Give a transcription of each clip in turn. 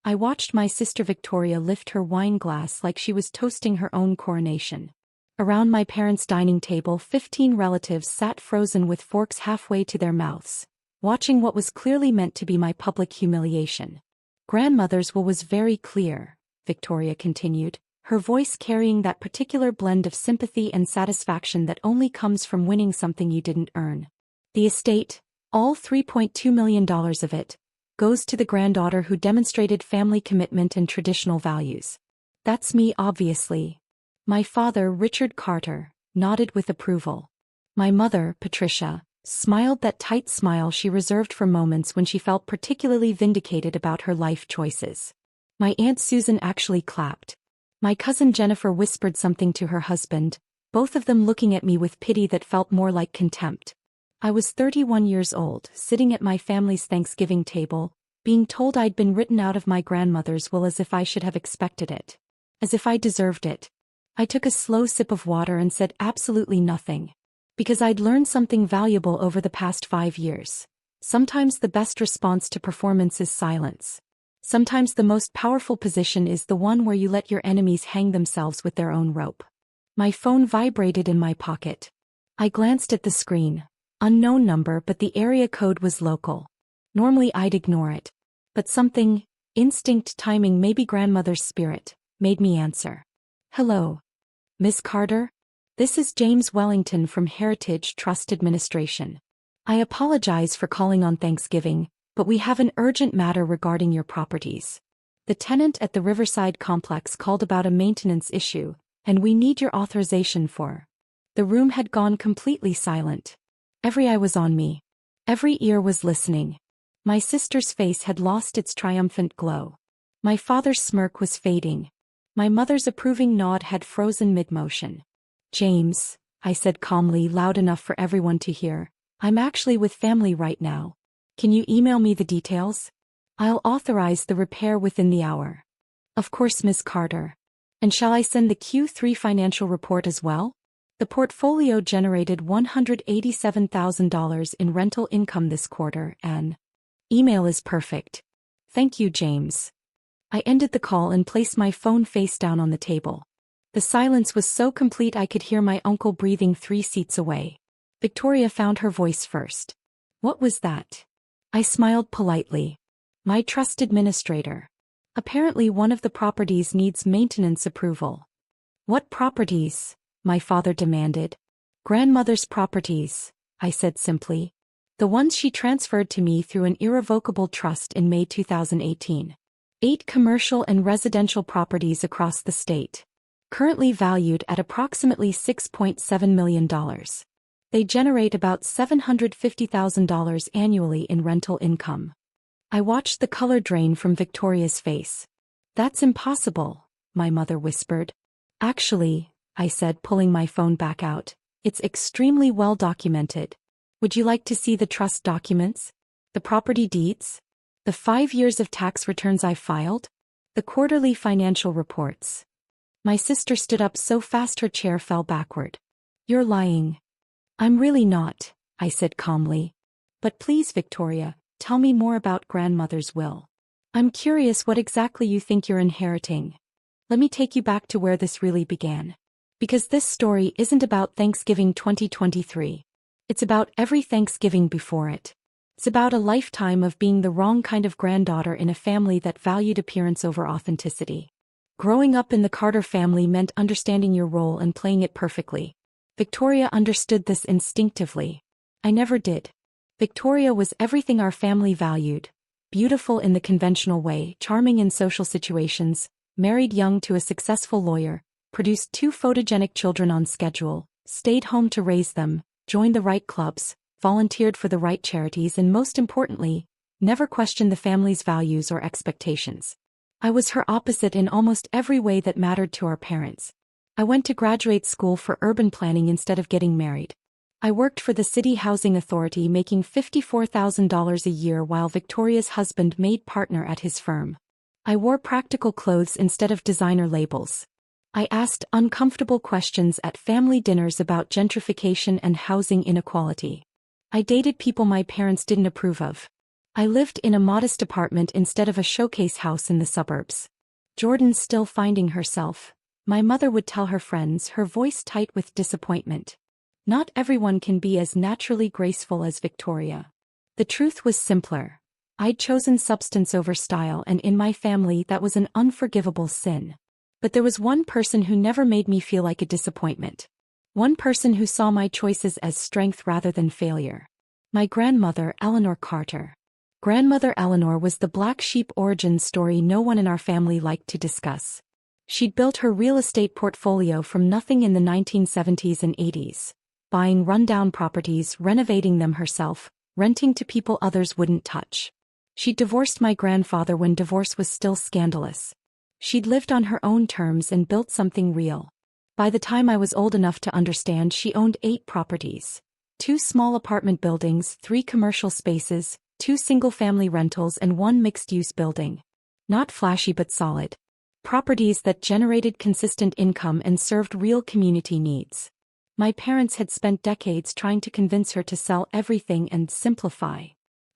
I watched my sister Victoria lift her wine glass like she was toasting her own coronation. Around my parents' dining table, 15 relatives sat frozen with forks halfway to their mouths, watching what was clearly meant to be my public humiliation. Grandmother's will was very clear, Victoria continued, her voice carrying that particular blend of sympathy and satisfaction that only comes from winning something you didn't earn. The estate, all $3.2 million of it, goes to the granddaughter who demonstrated family commitment and traditional values. That's me, obviously. My father, Richard Carter, nodded with approval. My mother, Patricia, smiled that tight smile she reserved for moments when she felt particularly vindicated about her life choices. My Aunt Susan actually clapped. My cousin Jennifer whispered something to her husband, both of them looking at me with pity that felt more like contempt. I was 31 years old, sitting at my family's Thanksgiving table, being told I'd been written out of my grandmother's will as if I should have expected it. As if I deserved it. I took a slow sip of water and said absolutely nothing. Because I'd learned something valuable over the past 5 years. Sometimes the best response to performance is silence. Sometimes the most powerful position is the one where you let your enemies hang themselves with their own rope. My phone vibrated in my pocket. I glanced at the screen. Unknown number, but the area code was local. Normally I'd ignore it. But something, instinct, timing, maybe grandmother's spirit, made me answer. Hello. Miss Carter? This is James Wellington from Heritage Trust Administration. I apologize for calling on Thanksgiving, but we have an urgent matter regarding your properties. The tenant at the Riverside complex called about a maintenance issue, and we need your authorization for. The room had gone completely silent. Every eye was on me. Every ear was listening. My sister's face had lost its triumphant glow. My father's smirk was fading. My mother's approving nod had frozen mid-motion. James, I said calmly, loud enough for everyone to hear, I'm actually with family right now. Can you email me the details? I'll authorize the repair within the hour. Of course, Miss Carter. And shall I send the Q3 financial report as well? The portfolio generated $187,000 in rental income this quarter, and email is perfect. Thank you, James. I ended the call and placed my phone face down on the table. The silence was so complete I could hear my uncle breathing 3 seats away. Victoria found her voice first. What was that? I smiled politely. My trust administrator. Apparently one of the properties needs maintenance approval. What properties? My father demanded. Grandmother's properties, I said simply. The ones she transferred to me through an irrevocable trust in May 2018. 8 commercial and residential properties across the state. Currently valued at approximately $6.7 million. They generate about $750,000 annually in rental income. I watched the color drain from Victoria's face. That's impossible, my mother whispered. Actually, I said, pulling my phone back out, it's extremely well documented. Would you like to see the trust documents? The property deeds? The 5 years of tax returns I filed? The quarterly financial reports? My sister stood up so fast her chair fell backward. You're lying. I'm really not, I said calmly. But please, Victoria, tell me more about grandmother's will. I'm curious what exactly you think you're inheriting. Let me take you back to where this really began. Because this story isn't about Thanksgiving 2023. It's about every Thanksgiving before it. It's about a lifetime of being the wrong kind of granddaughter in a family that valued appearance over authenticity. Growing up in the Carter family meant understanding your role and playing it perfectly. Victoria understood this instinctively. I never did. Victoria was everything our family valued. Beautiful in the conventional way, charming in social situations, married young to a successful lawyer, produced 2 photogenic children on schedule, stayed home to raise them, joined the right clubs, volunteered for the right charities, and most importantly, never questioned the family's values or expectations. I was her opposite in almost every way that mattered to our parents. I went to graduate school for urban planning instead of getting married. I worked for the City Housing Authority making $54,000 a year while Victoria's husband made partner at his firm. I wore practical clothes instead of designer labels. I asked uncomfortable questions at family dinners about gentrification and housing inequality. I dated people my parents didn't approve of. I lived in a modest apartment instead of a showcase house in the suburbs. Jordan's still finding herself. My mother would tell her friends, her voice tight with disappointment. Not everyone can be as naturally graceful as Victoria. The truth was simpler. I'd chosen substance over style, and in my family that was an unforgivable sin. But there was one person who never made me feel like a disappointment. One person who saw my choices as strength rather than failure. My grandmother, Eleanor Carter. Grandmother Eleanor was the black sheep origin story no one in our family liked to discuss. She'd built her real estate portfolio from nothing in the 1970s and 80s, buying rundown properties, renovating them herself, renting to people others wouldn't touch. She'd divorced my grandfather when divorce was still scandalous. She'd lived on her own terms and built something real. By the time I was old enough to understand, she owned 8 properties. 2 small apartment buildings, 3 commercial spaces, 2 single-family rentals and 1 mixed-use building. Not flashy but solid. Properties that generated consistent income and served real community needs. My parents had spent decades trying to convince her to sell everything and simplify.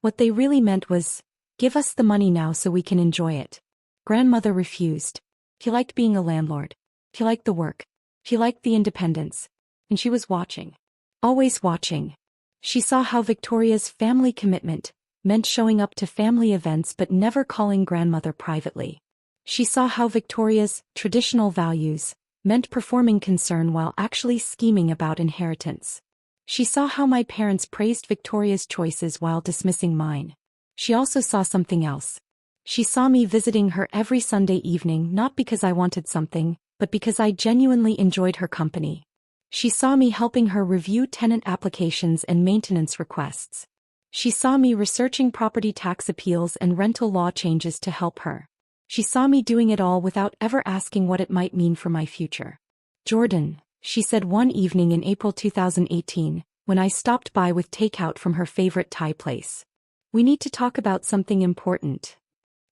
What they really meant was, give us the money now so we can enjoy it. Grandmother refused. She liked being a landlord. She liked the work. She liked the independence. And she was watching. Always watching. She saw how Victoria's family commitment meant showing up to family events but never calling grandmother privately. She saw how Victoria's traditional values meant performing concern while actually scheming about inheritance. She saw how my parents praised Victoria's choices while dismissing mine. She also saw something else. She saw me visiting her every Sunday evening not because I wanted something, but because I genuinely enjoyed her company. She saw me helping her review tenant applications and maintenance requests. She saw me researching property tax appeals and rental law changes to help her. She saw me doing it all without ever asking what it might mean for my future. Jordan, she said one evening in April 2018, when I stopped by with takeout from her favorite Thai place. We need to talk about something important.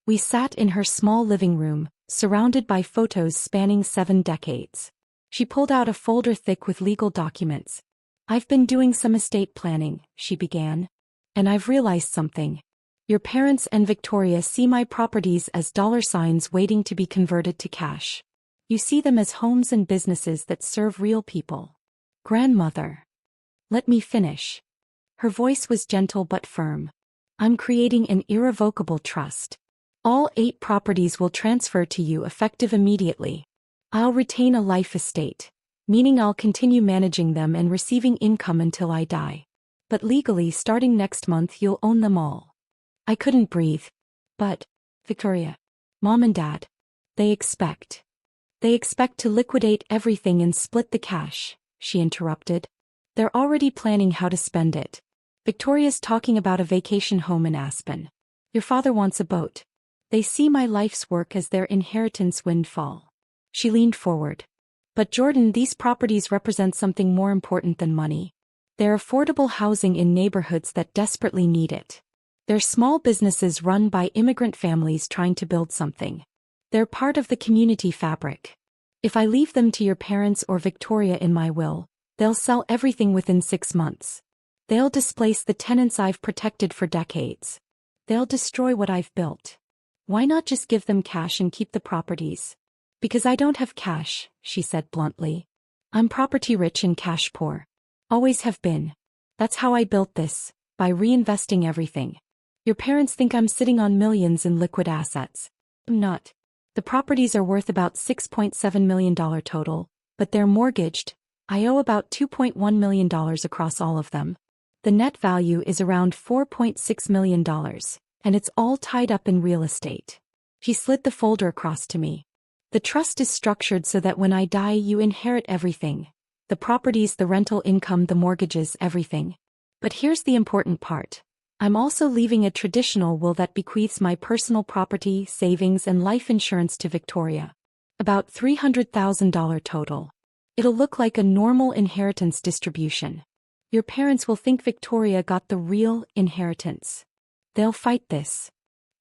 We sat in her small living room, surrounded by photos spanning 7 decades. She pulled out a folder thick with legal documents. I've been doing some estate planning, she began. And I've realized something. Your parents and Victoria see my properties as dollar signs waiting to be converted to cash. You see them as homes and businesses that serve real people. Grandmother. Let me finish. Her voice was gentle but firm. I'm creating an irrevocable trust. All 8 properties will transfer to you effective immediately. I'll retain a life estate, meaning I'll continue managing them and receiving income until I die. But legally, starting next month, you'll own them all. I couldn't breathe. But, Victoria, Mom and Dad, they expect to liquidate everything and split the cash, she interrupted. They're already planning how to spend it. Victoria's talking about a vacation home in Aspen. Your father wants a boat. They see my life's work as their inheritance windfall. She leaned forward. But Jordan, these properties represent something more important than money. They're affordable housing in neighborhoods that desperately need it. They're small businesses run by immigrant families trying to build something. They're part of the community fabric. If I leave them to your parents or Victoria in my will, they'll sell everything within 6 months. They'll displace the tenants I've protected for decades. They'll destroy what I've built. Why not just give them cash and keep the properties? Because I don't have cash, she said bluntly. I'm property rich and cash poor. Always have been. That's how I built this, by reinvesting everything. Your parents think I'm sitting on millions in liquid assets. I'm not. The properties are worth about $6.7 million total, but they're mortgaged. I owe about $2.1 million across all of them. The net value is around $4.6 million, and it's all tied up in real estate. She slid the folder across to me. The trust is structured so that when I die you inherit everything. The properties, the rental income, the mortgages, everything. But here's the important part. I'm also leaving a traditional will that bequeaths my personal property, savings and life insurance to Victoria. About $300,000 total. It'll look like a normal inheritance distribution. Your parents will think Victoria got the real inheritance. They'll fight this.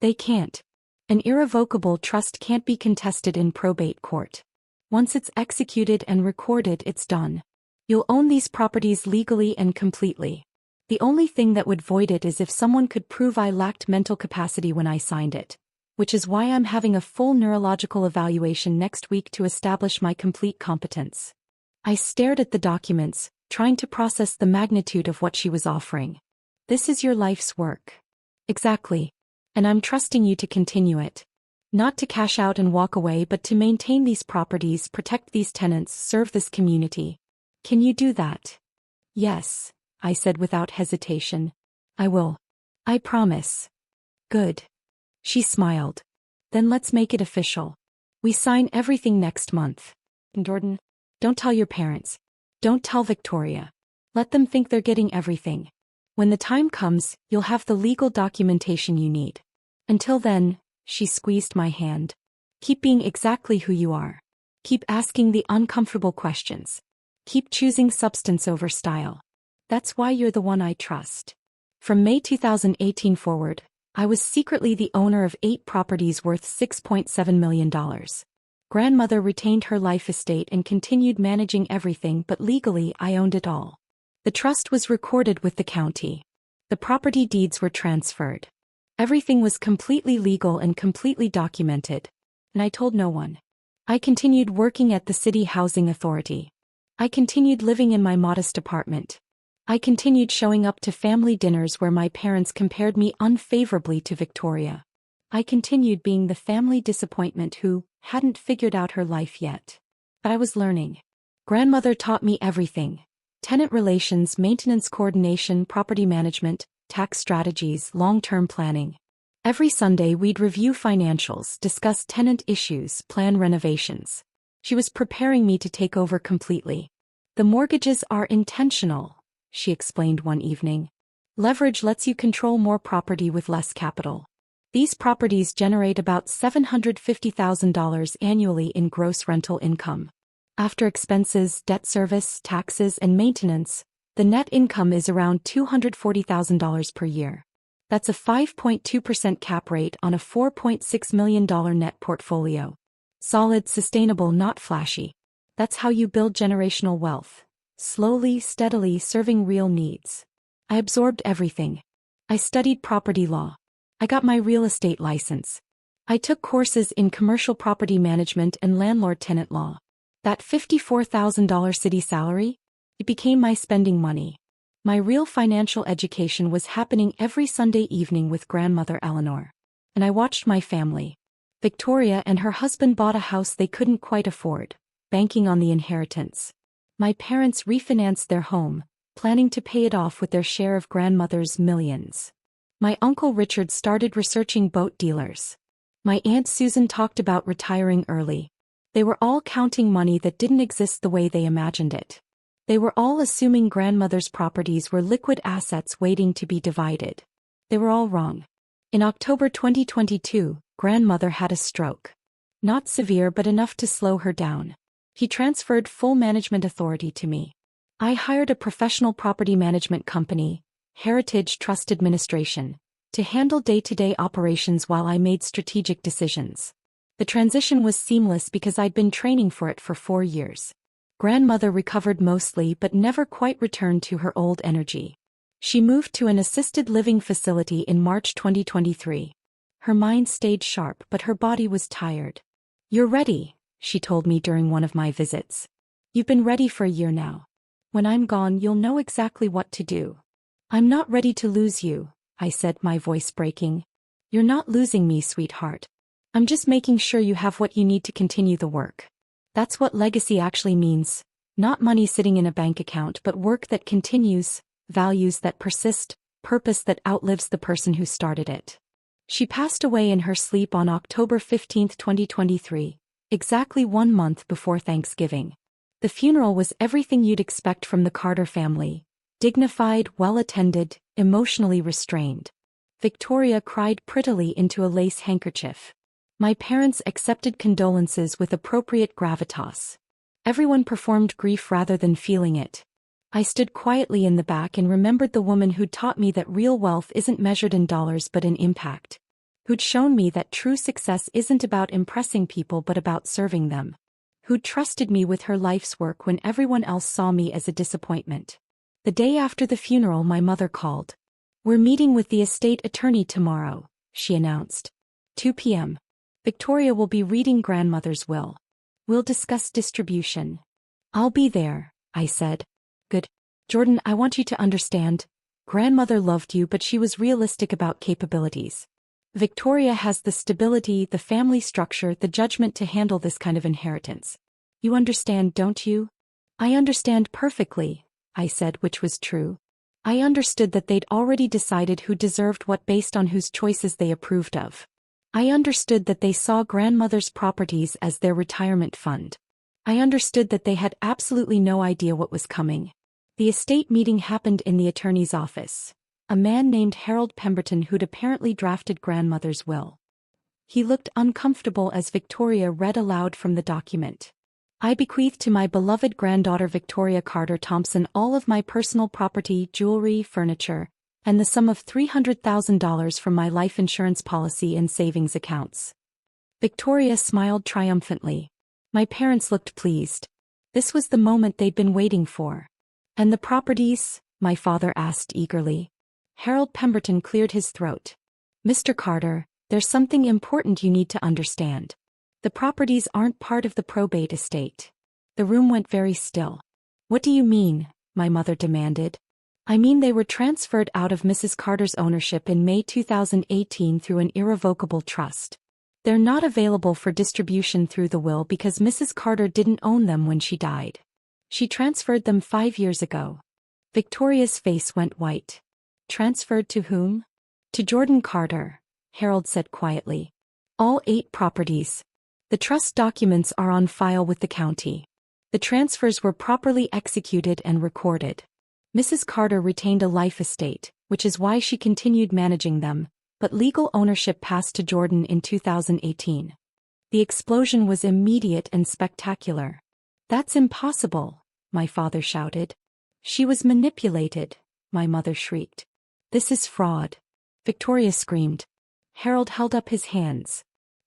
They can't. An irrevocable trust can't be contested in probate court. Once it's executed and recorded, it's done. You'll own these properties legally and completely. The only thing that would void it is if someone could prove I lacked mental capacity when I signed it, which is why I'm having a full neurological evaluation next week to establish my complete competence. I stared at the documents, trying to process the magnitude of what she was offering. This is your life's work. Exactly. And I'm trusting you to continue it. Not to cash out and walk away, but to maintain these properties, protect these tenants, serve this community. Can you do that? Yes, I said without hesitation. I will. I promise. Good. She smiled. Then let's make it official. We sign everything next month. Jordan, don't tell your parents. Don't tell Victoria. Let them think they're getting everything. When the time comes, you'll have the legal documentation you need. Until then, she squeezed my hand. Keep being exactly who you are. Keep asking the uncomfortable questions. Keep choosing substance over style. That's why you're the one I trust. From May 2018 forward, I was secretly the owner of 8 properties worth $6.7 million. Grandmother retained her life estate and continued managing everything, but legally I owned it all. The trust was recorded with the county. The property deeds were transferred. Everything was completely legal and completely documented. And I told no one. I continued working at the City Housing Authority. I continued living in my modest apartment. I continued showing up to family dinners where my parents compared me unfavorably to Victoria. I continued being the family disappointment who hadn't figured out her life yet. But I was learning. Grandmother taught me everything. Tenant relations, maintenance coordination, property management, tax strategies, long-term planning. Every Sunday we'd review financials, discuss tenant issues, plan renovations. She was preparing me to take over completely. The mortgages are intentional, she explained one evening. Leverage lets you control more property with less capital. These properties generate about $750,000 annually in gross rental income. After expenses, debt service, taxes, and maintenance, the net income is around $240,000 per year. That's a 5.2% cap rate on a $4.6 million net portfolio. Solid, sustainable, not flashy. That's how you build generational wealth. Slowly, steadily, serving real needs. I absorbed everything. I studied property law. I got my real estate license. I took courses in commercial property management and landlord-tenant law. That $54,000 city salary? It became my spending money. My real financial education was happening every Sunday evening with grandmother Eleanor. And I watched my family. Victoria and her husband bought a house they couldn't quite afford, banking on the inheritance. My parents refinanced their home, planning to pay it off with their share of grandmother's millions. My Uncle Richard started researching boat dealers. My Aunt Susan talked about retiring early. They were all counting money that didn't exist the way they imagined it. They were all assuming grandmother's properties were liquid assets waiting to be divided. They were all wrong. In October 2022, grandmother had a stroke. Not severe but enough to slow her down. He transferred full management authority to me. I hired a professional property management company, Heritage Trust Administration, to handle day-to-day operations while I made strategic decisions. The transition was seamless because I'd been training for it for 4 years. Grandmother recovered mostly but never quite returned to her old energy. She moved to an assisted living facility in March 2023. Her mind stayed sharp but her body was tired. "You're ready," she told me during one of my visits. "You've been ready for a year now. When I'm gone, you'll know exactly what to do." "I'm not ready to lose you," I said, my voice breaking. "You're not losing me, sweetheart. I'm just making sure you have what you need to continue the work. That's what legacy actually means. Not money sitting in a bank account, but work that continues, values that persist, purpose that outlives the person who started it." She passed away in her sleep on October 15, 2023, exactly 1 month before Thanksgiving. The funeral was everything you'd expect from the Carter family. Dignified, well-attended, emotionally restrained. Victoria cried prettily into a lace handkerchief. My parents accepted condolences with appropriate gravitas. Everyone performed grief rather than feeling it. I stood quietly in the back and remembered the woman who'd taught me that real wealth isn't measured in dollars but in impact. Who'd shown me that true success isn't about impressing people but about serving them. Who'd trusted me with her life's work when everyone else saw me as a disappointment. The day after the funeral, my mother called. "We're meeting with the estate attorney tomorrow," she announced. 2 p.m. Victoria will be reading grandmother's will. "We'll discuss distribution." "I'll be there," I said. "Good. Jordan, I want you to understand. Grandmother loved you, but she was realistic about capabilities. Victoria has the stability, the family structure, the judgment to handle this kind of inheritance. You understand, don't you?" "I understand perfectly," I said, which was true. I understood that they'd already decided who deserved what based on whose choices they approved of. I understood that they saw grandmother's properties as their retirement fund. I understood that they had absolutely no idea what was coming. The estate meeting happened in the attorney's office. A man named Harold Pemberton who'd apparently drafted grandmother's will. He looked uncomfortable as Victoria read aloud from the document. "I bequeath to my beloved granddaughter Victoria Carter Thompson all of my personal property, jewelry, furniture, and the sum of $300,000 from my life insurance policy and savings accounts." Victoria smiled triumphantly. My parents looked pleased. This was the moment they'd been waiting for. "And the properties?" my father asked eagerly. Harold Pemberton cleared his throat. "Mr. Carter, there's something important you need to understand. The properties aren't part of the probate estate." The room went very still. "What do you mean?" my mother demanded. "I mean they were transferred out of Mrs. Carter's ownership in May 2018 through an irrevocable trust. They're not available for distribution through the will because Mrs. Carter didn't own them when she died. She transferred them 5 years ago." Victoria's face went white. "Transferred to whom?" "To Jordan Carter," Harold said quietly. "All 8 properties. The trust documents are on file with the county. The transfers were properly executed and recorded. Mrs. Carter retained a life estate, which is why she continued managing them, but legal ownership passed to Jordan in 2018. The explosion was immediate and spectacular." "That's impossible," my father shouted. "She was manipulated," my mother shrieked. "This is fraud," Victoria screamed. Harold held up his hands.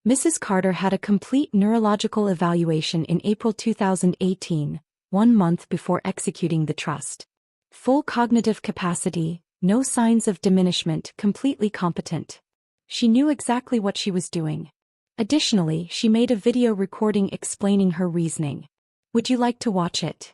"Mrs. Carter had a complete neurological evaluation in April 2018, 1 month before executing the trust. Full cognitive capacity, no signs of diminishment, completely competent. She knew exactly what she was doing. Additionally, she made a video recording explaining her reasoning. Would you like to watch it?"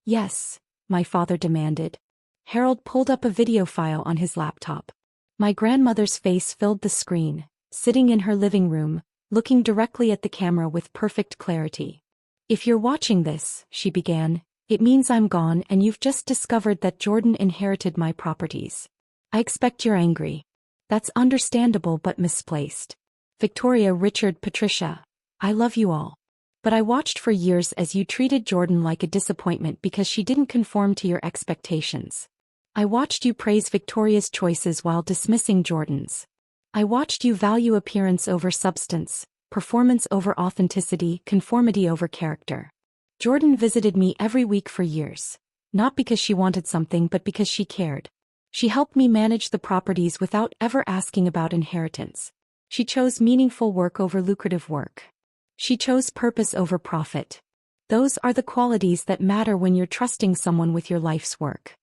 "Yes," my father demanded. Harold pulled up a video file on his laptop. My grandmother's face filled the screen, sitting in her living room, looking directly at the camera with perfect clarity. "If you're watching this," she began, "it means I'm gone and you've just discovered that Jordan inherited my properties. I expect you're angry. That's understandable but misplaced. Victoria, Richard, Patricia, I love you all. But I watched for years as you treated Jordan like a disappointment because she didn't conform to your expectations. I watched you praise Victoria's choices while dismissing Jordan's. I watched you value appearance over substance, performance over authenticity, conformity over character. Jordan visited me every week for years. Not because she wanted something but because she cared. She helped me manage the properties without ever asking about inheritance. She chose meaningful work over lucrative work. She chose purpose over profit. Those are the qualities that matter when you're trusting someone with your life's work.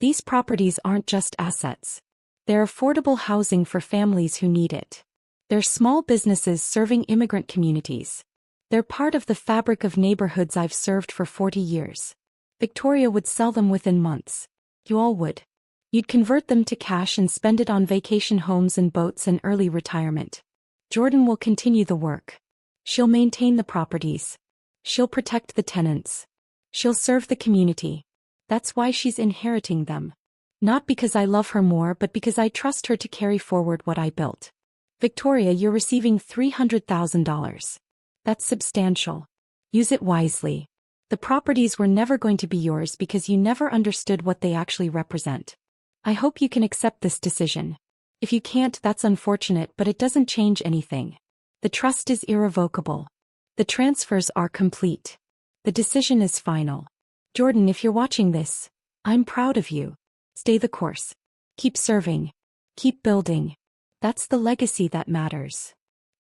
These properties aren't just assets. They're affordable housing for families who need it. They're small businesses serving immigrant communities. They're part of the fabric of neighborhoods I've served for 40 years. Victoria would sell them within months. You all would. You'd convert them to cash and spend it on vacation homes and boats and early retirement. Jordan will continue the work. She'll maintain the properties. She'll protect the tenants. She'll serve the community. That's why she's inheriting them. Not because I love her more but because I trust her to carry forward what I built. Victoria, you're receiving $300,000. That's substantial. Use it wisely. The properties were never going to be yours because you never understood what they actually represent. I hope you can accept this decision. If you can't, that's unfortunate, but it doesn't change anything. The trust is irrevocable. The transfers are complete. The decision is final. Jordan, if you're watching this, I'm proud of you. Stay the course. Keep serving. Keep building. That's the legacy that matters."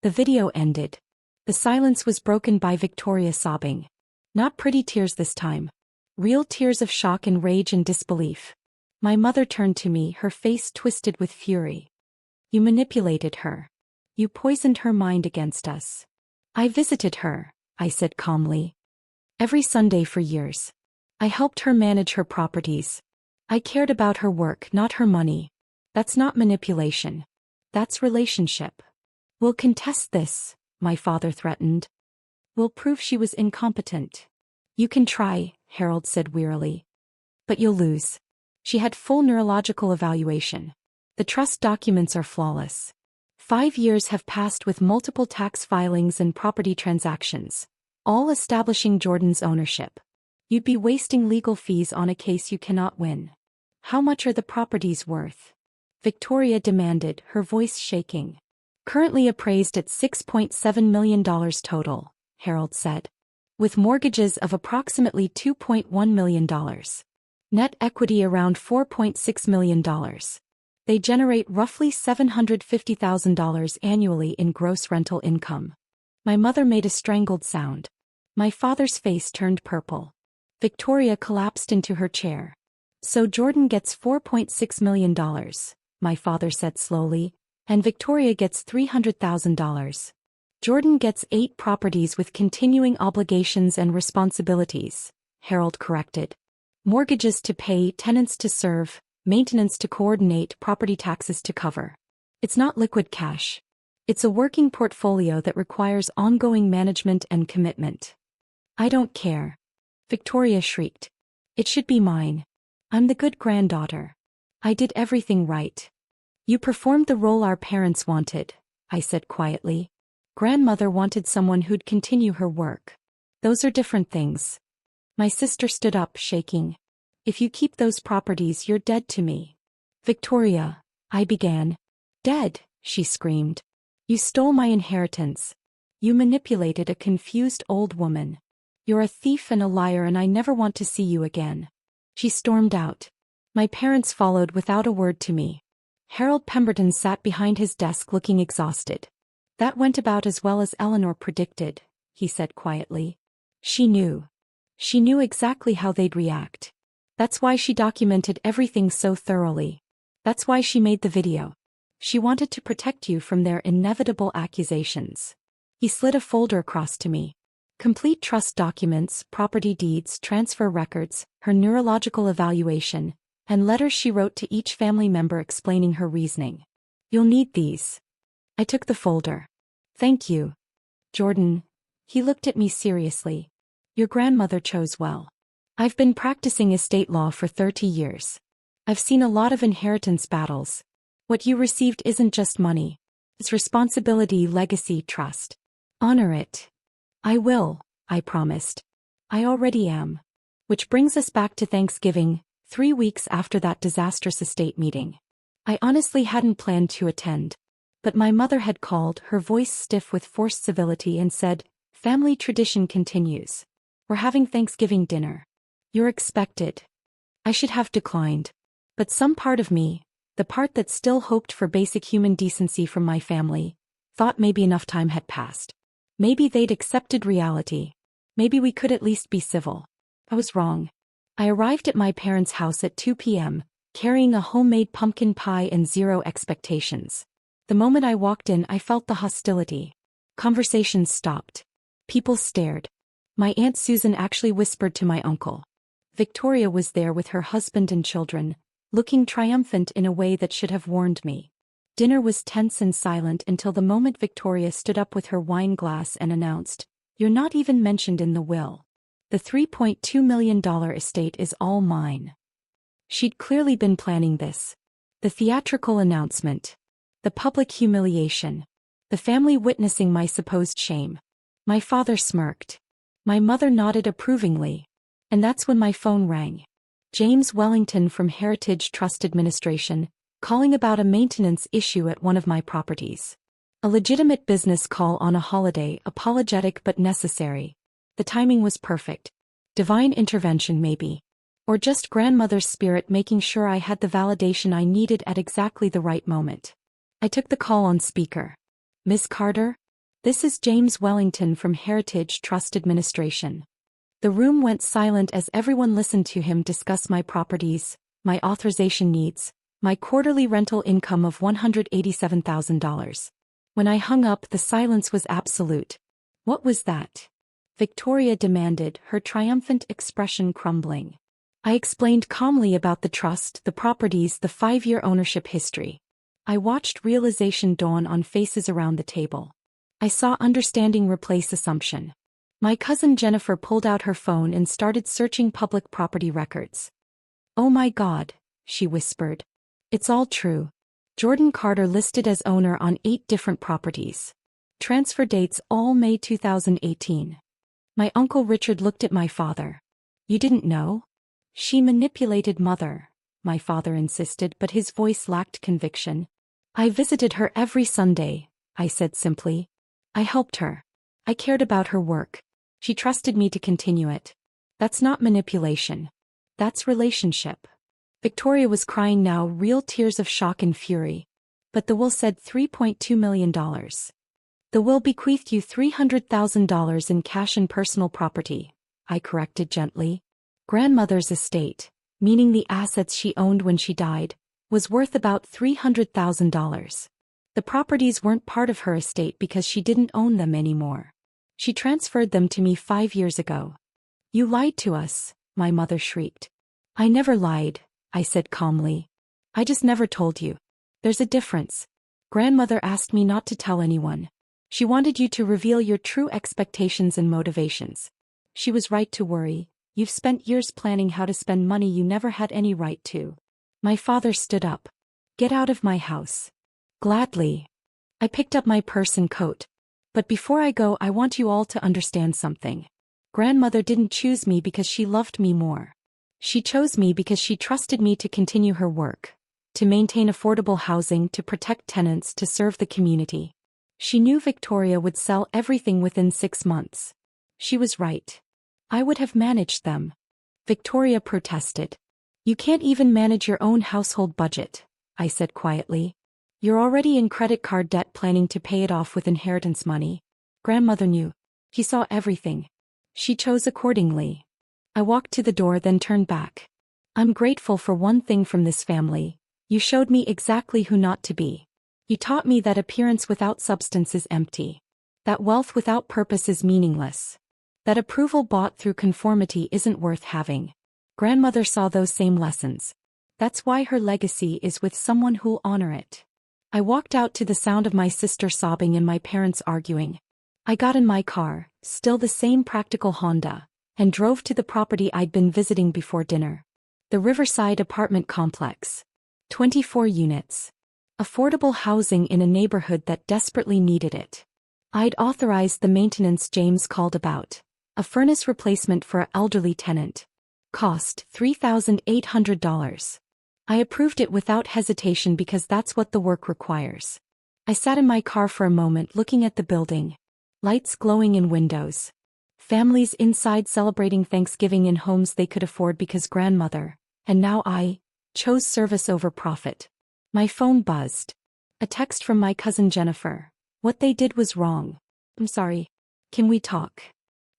The video ended. The silence was broken by Victoria sobbing. Not pretty tears this time. Real tears of shock and rage and disbelief. My mother turned to me, her face twisted with fury. You manipulated her. You poisoned her mind against us. I visited her, I said calmly. Every Sunday for years. I helped her manage her properties. I cared about her work, not her money. That's not manipulation. That's relationship. We'll contest this, my father threatened. We'll prove she was incompetent. You can try, Harold said wearily. But you'll lose. She had full neurological evaluation. The trust documents are flawless. 5 years have passed with multiple tax filings and property transactions, all establishing Jordan's ownership. You'd be wasting legal fees on a case you cannot win. How much are the properties worth? Victoria demanded, her voice shaking. Currently appraised at $6.7 million total, Harold said. With mortgages of approximately $2.1 million. Net equity around $4.6 million. They generate roughly $750,000 annually in gross rental income. My mother made a strangled sound. My father's face turned purple. Victoria collapsed into her chair. So Jordan gets $4.6 million, my father said slowly, and Victoria gets $300,000. Jordan gets 8 properties with continuing obligations and responsibilities, Harold corrected. Mortgages to pay, tenants to serve, maintenance to coordinate, property taxes to cover. It's not liquid cash. It's a working portfolio that requires ongoing management and commitment. I don't care. Victoria shrieked. It should be mine. I'm the good granddaughter. I did everything right. You performed the role our parents wanted, I said quietly. Grandmother wanted someone who'd continue her work. Those are different things. My sister stood up, shaking. If you keep those properties, you're dead to me. Victoria, I began. Dead, she screamed. You stole my inheritance. You manipulated a confused old woman. You're a thief and a liar, and I never want to see you again. She stormed out. My parents followed without a word to me. Harold Pemberton sat behind his desk looking exhausted. That went about as well as Eleanor predicted, he said quietly. She knew. She knew exactly how they'd react. That's why she documented everything so thoroughly. That's why she made the video. She wanted to protect you from their inevitable accusations. He slid a folder across to me. Complete trust documents, property deeds, transfer records, her neurological evaluation, and letters she wrote to each family member explaining her reasoning. You'll need these. I took the folder. Thank you. Jordan. He looked at me seriously. Your grandmother chose well. I've been practicing estate law for 30 years. I've seen a lot of inheritance battles. What you received isn't just money. It's responsibility, legacy, trust. Honor it. I will, I promised. I already am. Which brings us back to Thanksgiving, 3 weeks after that disastrous estate meeting. I honestly hadn't planned to attend. But my mother had called, her voice stiff with forced civility, and said, "Family tradition continues. We're having Thanksgiving dinner. You're expected." I should have declined. But some part of me, the part that still hoped for basic human decency from my family, thought maybe enough time had passed. Maybe they'd accepted reality. Maybe we could at least be civil. I was wrong. I arrived at my parents' house at 2 p.m., carrying a homemade pumpkin pie and zero expectations. The moment I walked in, I felt the hostility. Conversations stopped. People stared. My Aunt Susan actually whispered to my uncle. Victoria was there with her husband and children, looking triumphant in a way that should have warned me. Dinner was tense and silent until the moment Victoria stood up with her wine glass and announced, "You're not even mentioned in the will. The $3.2 million estate is all mine." She'd clearly been planning this. The theatrical announcement. The public humiliation. The family witnessing my supposed shame. My father smirked. My mother nodded approvingly. And that's when my phone rang. James Wellington from Heritage Trust Administration, calling about a maintenance issue at one of my properties. A legitimate business call on a holiday, apologetic but necessary. The timing was perfect. Divine intervention maybe. Or just grandmother's spirit making sure I had the validation I needed at exactly the right moment. I took the call on speaker. "Miss Carter? This is James Wellington from Heritage Trust Administration." The room went silent as everyone listened to him discuss my properties, my authorization needs, my quarterly rental income of $187,000. When I hung up, the silence was absolute. What was that? Victoria demanded, her triumphant expression crumbling. I explained calmly about the trust, the properties, the 5-year ownership history. I watched realization dawn on faces around the table. I saw understanding replace assumption. My cousin Jennifer pulled out her phone and started searching public property records. "Oh my God," she whispered. "It's all true. Jordan Carter listed as owner on 8 different properties. Transfer dates all May 2018. My Uncle Richard looked at my father. "You didn't know?" "She manipulated Mother," my father insisted, but his voice lacked conviction. "I visited her every Sunday," I said simply. "I helped her. I cared about her work. She trusted me to continue it. That's not manipulation. That's relationship." Victoria was crying now, real tears of shock and fury. "But the will said $3.2 million. The will bequeathed you $300,000 in cash and personal property," I corrected gently. "Grandmother's estate, meaning the assets she owned when she died, was worth about $300,000. The properties weren't part of her estate because she didn't own them anymore. She transferred them to me 5 years ago." "You lied to us," my mother shrieked. "I never lied," I said calmly. "I just never told you. There's a difference. Grandmother asked me not to tell anyone. She wanted you to reveal your true expectations and motivations. She was right to worry. You've spent years planning how to spend money you never had any right to." My father stood up. "Get out of my house." "Gladly." I picked up my purse and coat. "But before I go, I want you all to understand something. Grandmother didn't choose me because she loved me more. She chose me because she trusted me to continue her work, to maintain affordable housing, to protect tenants, to serve the community. She knew Victoria would sell everything within 6 months. She was right. I would have managed them." Victoria protested. "You can't even manage your own household budget," I said quietly. "You're already in credit card debt, planning to pay it off with inheritance money. Grandmother knew. She saw everything. She chose accordingly." I walked to the door, then turned back. "I'm grateful for one thing from this family. You showed me exactly who not to be. You taught me that appearance without substance is empty. That wealth without purpose is meaningless. That approval bought through conformity isn't worth having. Grandmother saw those same lessons. That's why her legacy is with someone who'll honor it." I walked out to the sound of my sister sobbing and my parents arguing. I got in my car, still the same practical Honda, and drove to the property I'd been visiting before dinner. The Riverside apartment complex. 24 units. Affordable housing in a neighborhood that desperately needed it. I'd authorized the maintenance James called about. A furnace replacement for an elderly tenant. Cost $3,800. I approved it without hesitation because that's what the work requires. I sat in my car for a moment looking at the building. Lights glowing in windows. Families inside celebrating Thanksgiving in homes they could afford because grandmother, and now I, chose service over profit. My phone buzzed. A text from my cousin Jennifer. "What they did was wrong. I'm sorry. Can we talk?"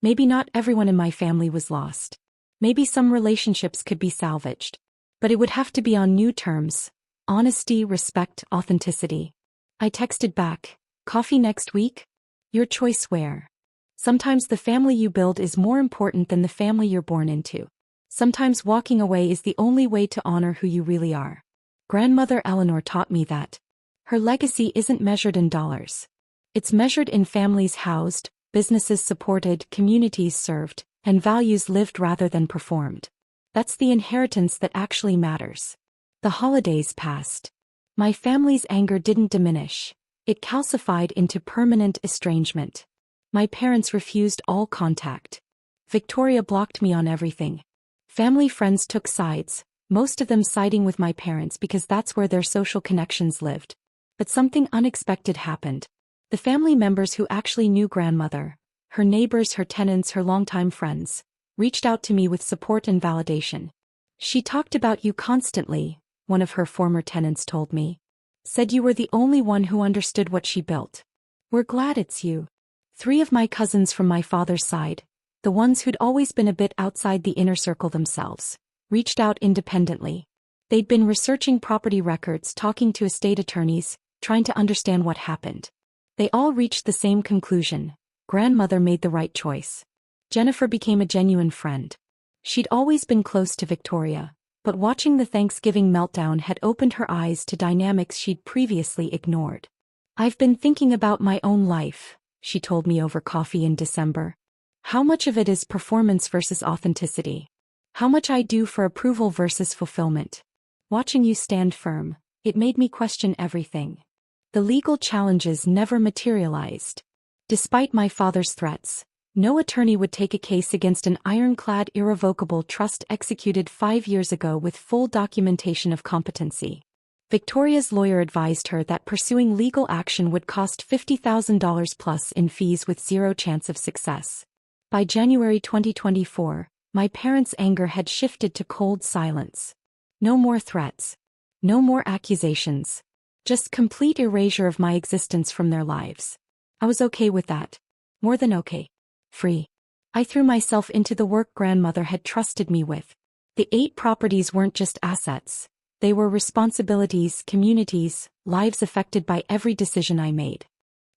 Maybe not everyone in my family was lost. Maybe some relationships could be salvaged. But it would have to be on new terms. Honesty, respect, authenticity. I texted back. "Coffee next week? Your choice where." Sometimes the family you build is more important than the family you're born into. Sometimes walking away is the only way to honor who you really are. Grandmother Eleanor taught me that. Her legacy isn't measured in dollars. It's measured in families housed, businesses supported, communities served, and values lived rather than performed. That's the inheritance that actually matters. The holidays passed. My family's anger didn't diminish. It calcified into permanent estrangement. My parents refused all contact. Victoria blocked me on everything. Family friends took sides, most of them siding with my parents because that's where their social connections lived. But something unexpected happened. The family members who actually knew grandmother, her neighbors, her tenants, her longtime friends, reached out to me with support and validation. "She talked about you constantly," one of her former tenants told me. "Said you were the only one who understood what she built. We're glad it's you." 3 of my cousins from my father's side, the ones who'd always been a bit outside the inner circle themselves, reached out independently. They'd been researching property records, talking to estate attorneys, trying to understand what happened. They all reached the same conclusion: grandmother made the right choice. Jennifer became a genuine friend. She'd always been close to Victoria, but watching the Thanksgiving meltdown had opened her eyes to dynamics she'd previously ignored. "I've been thinking about my own life," she told me over coffee in December. "How much of it is performance versus authenticity? How much I do for approval versus fulfillment? Watching you stand firm, it made me question everything." The legal challenges never materialized. Despite my father's threats, no attorney would take a case against an ironclad irrevocable trust executed 5 years ago with full documentation of competency. Victoria's lawyer advised her that pursuing legal action would cost $50,000 plus in fees with zero chance of success. By January 2024, my parents' anger had shifted to cold silence. No more threats. No more accusations. Just complete erasure of my existence from their lives. I was okay with that. More than okay. Free. I threw myself into the work grandmother had trusted me with. The 8 properties weren't just assets. They were responsibilities, communities, lives affected by every decision I made.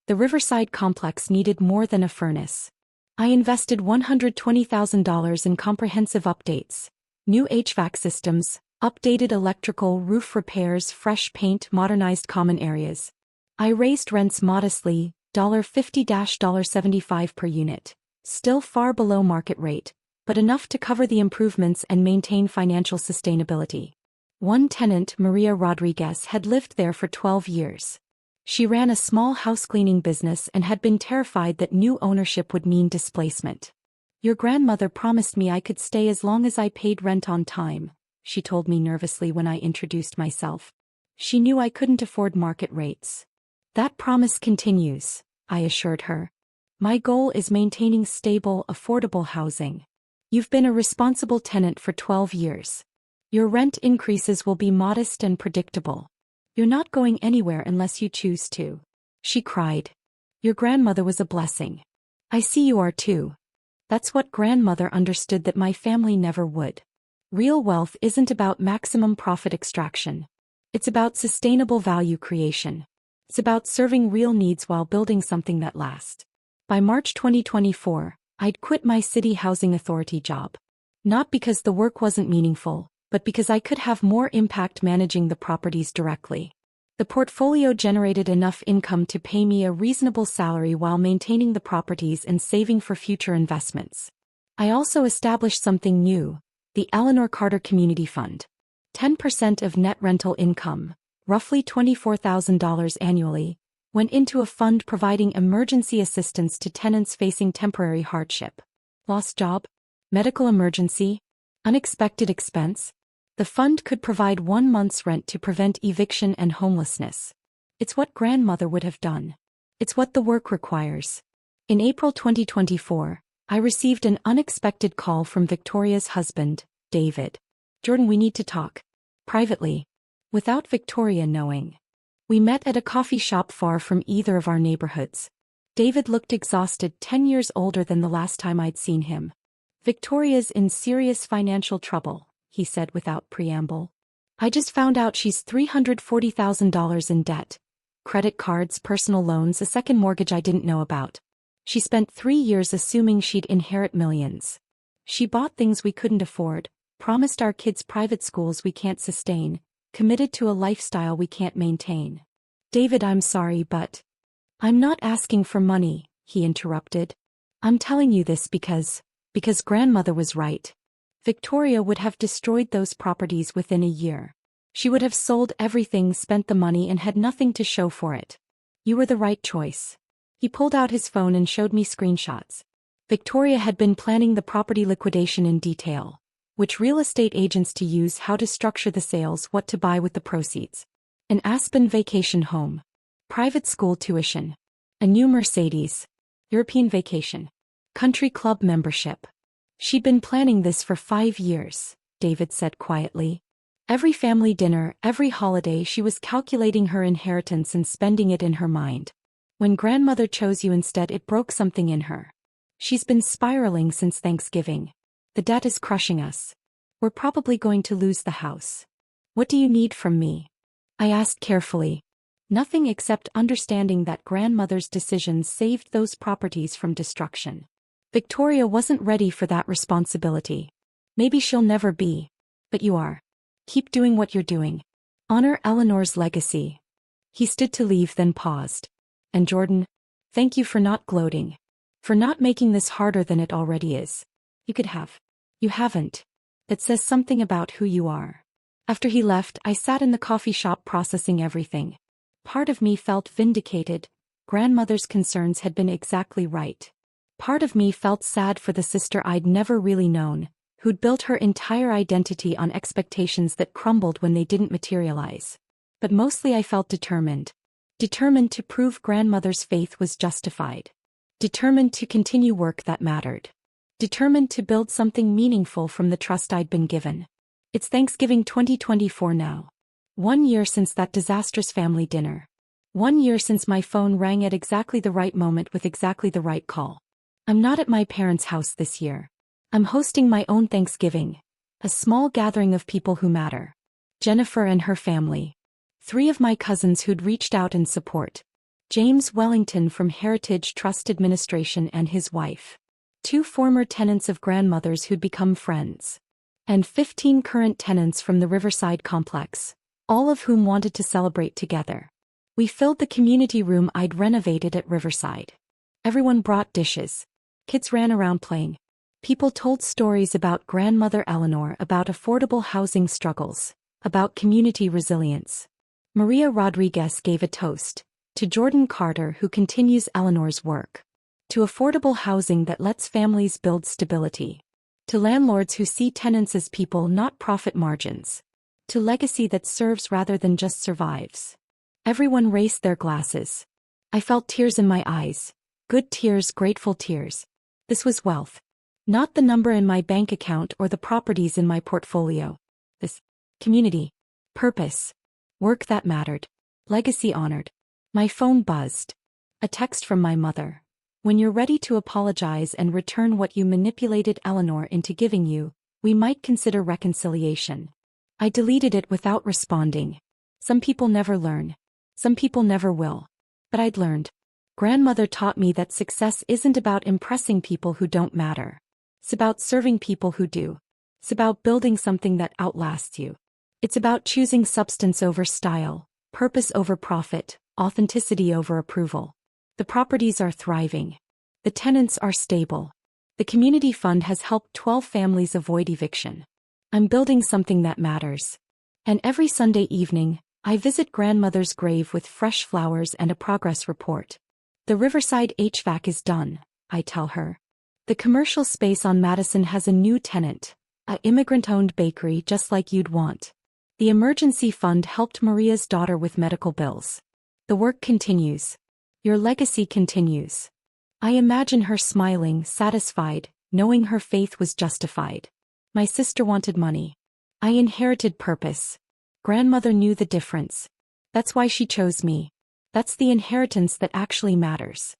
The Riverside complex needed more than a furnace. I invested $120,000 in comprehensive updates, new HVAC systems, updated electrical, roof repairs, fresh paint, modernized common areas. I raised rents modestly, $50–$75 per unit, still far below market rate, but enough to cover the improvements and maintain financial sustainability. One tenant, Maria Rodriguez, had lived there for 12 years. She ran a small house-cleaning business and had been terrified that new ownership would mean displacement. "Your grandmother promised me I could stay as long as I paid rent on time," she told me nervously when I introduced myself. She knew I couldn't afford market rates. "That promise continues," I assured her. "My goal is maintaining stable, affordable housing. You've been a responsible tenant for 12 years. Your rent increases will be modest and predictable. You're not going anywhere unless you choose to." She cried. "Your grandmother was a blessing. I see you are too." That's what grandmother understood that my family never would. Real wealth isn't about maximum profit extraction. It's about sustainable value creation. It's about serving real needs while building something that lasts. By March 2024, I'd quit my city housing authority job. Not because the work wasn't meaningful, but because I could have more impact managing the properties directly. The portfolio generated enough income to pay me a reasonable salary while maintaining the properties and saving for future investments. I also established something new: the Eleanor Carter Community Fund. 10% of net rental income, roughly $24,000 annually, went into a fund providing emergency assistance to tenants facing temporary hardship. Lost job? Medical emergency? Unexpected expense? The fund could provide 1 month's rent to prevent eviction and homelessness. It's what grandmother would have done. It's what the work requires. In April 2024, I received an unexpected call from Victoria's husband, David. "Jordan, we need to talk. Privately." Without Victoria knowing. We met at a coffee shop far from either of our neighborhoods. David looked exhausted, 10 years older than the last time I'd seen him. "Victoria's in serious financial trouble," he said without preamble. "I just found out she's $340,000 in debt. Credit cards, personal loans, a second mortgage I didn't know about. She spent 3 years assuming she'd inherit millions. She bought things we couldn't afford, promised our kids private schools we can't sustain, committed to a lifestyle we can't maintain." "David, I'm sorry, but—" "I'm not asking for money," he interrupted. "I'm telling you this because grandmother was right. Victoria would have destroyed those properties within a year. She would have sold everything, spent the money, and had nothing to show for it. You were the right choice." He pulled out his phone and showed me screenshots. Victoria had been planning the property liquidation in detail: which real estate agents to use, how to structure the sales, what to buy with the proceeds. An Aspen vacation home. Private school tuition. A new Mercedes. European vacation. Country club membership. "She'd been planning this for 5 years," David said quietly. "Every family dinner, every holiday, she was calculating her inheritance and spending it in her mind. When grandmother chose you instead, it broke something in her. She's been spiraling since Thanksgiving. The debt is crushing us. We're probably going to lose the house." What do you need from me? I asked carefully. Nothing except understanding that grandmother's decisions saved those properties from destruction. Victoria wasn't ready for that responsibility. Maybe she'll never be. But you are. Keep doing what you're doing. Honor Eleanor's legacy. He stood to leave, then paused. And Jordan, thank you for not gloating. For not making this harder than it already is. You could have. You haven't. That says something about who you are. After he left, I sat in the coffee shop processing everything. Part of me felt vindicated. Grandmother's concerns had been exactly right. Part of me felt sad for the sister I'd never really known, who'd built her entire identity on expectations that crumbled when they didn't materialize. But mostly I felt determined. Determined to prove grandmother's faith was justified. Determined to continue work that mattered. Determined to build something meaningful from the trust I'd been given. It's Thanksgiving 2024 now. 1 year since that disastrous family dinner. 1 year since my phone rang at exactly the right moment with exactly the right call. I'm not at my parents' house this year. I'm hosting my own Thanksgiving. A small gathering of people who matter. Jennifer and her family. 3 of my cousins who'd reached out in support. James Wellington from Heritage Trust Administration and his wife. 2 former tenants of grandmother's who'd become friends. And 15 current tenants from the Riverside complex, all of whom wanted to celebrate together. We filled the community room I'd renovated at Riverside. Everyone brought dishes. Kids ran around playing. People told stories about grandmother Eleanor, about affordable housing struggles, about community resilience. Maria Rodriguez gave a toast to Jordan Carter, who continues Eleanor's work. To affordable housing that lets families build stability. To landlords who see tenants as people, not profit margins. To legacy that serves rather than just survives. Everyone raised their glasses. I felt tears in my eyes. Good tears, grateful tears. This was wealth. Not the number in my bank account or the properties in my portfolio. This community. Purpose. Work that mattered. Legacy honored. My phone buzzed. A text from my mother. When you're ready to apologize and return what you manipulated Eleanor into giving you, we might consider reconciliation. I deleted it without responding. Some people never learn. Some people never will. But I'd learned. Grandmother taught me that success isn't about impressing people who don't matter. It's about serving people who do. It's about building something that outlasts you. It's about choosing substance over style, purpose over profit, authenticity over approval. The properties are thriving. The tenants are stable. The community fund has helped 12 families avoid eviction. I'm building something that matters. And every Sunday evening, I visit grandmother's grave with fresh flowers and a progress report. The Riverside HVAC is done, I tell her. The commercial space on Madison has a new tenant, a immigrant-owned bakery just like you'd want. The emergency fund helped Maria's daughter with medical bills. The work continues. Your legacy continues. I imagine her smiling, satisfied, knowing her faith was justified. My sister wanted money. I inherited purpose. Grandmother knew the difference. That's why she chose me. That's the inheritance that actually matters.